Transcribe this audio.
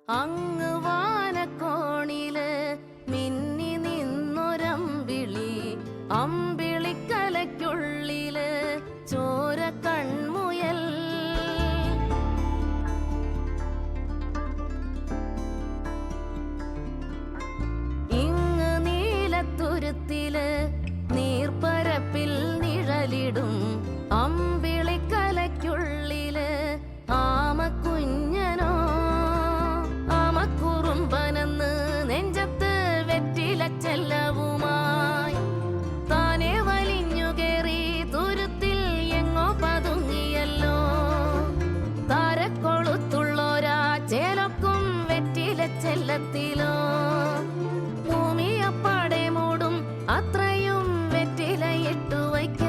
അങ്ങ് വാനക്കോണില് മിന്നി നിന്നൊരമ്പിളി, അമ്പിളിക്കലയ്ക്കുള്ളില് ചോര കൺമുയൽ. ഇങ്ങ് നീലത്തുരുത്തില് നീർപ്പരപ്പിൽ നിഴലിടും അമ്പിളിക്കലയ്ക്കുള്ളില് ആമക്കുഞ്ഞനോ. ആമക്കുറുമ്പനെന്ന് നെഞ്ചത്ത് വെറ്റിലച്ചെല്ലവുമായി താനെ വലിഞ്ഞു കേറി തുരുത്തിൽ എങ്ങോ പതുങ്ങിയല്ലോ. താരക്കൊളുത്തുള്ളോരാ ചേലൊക്കും വെറ്റിലച്ചെല്ലത്തിലോ. ഭൂമിയപ്പാടെ മൂടും അത്രയും വെറ്റിലയിട്ടു വയ്ക്ക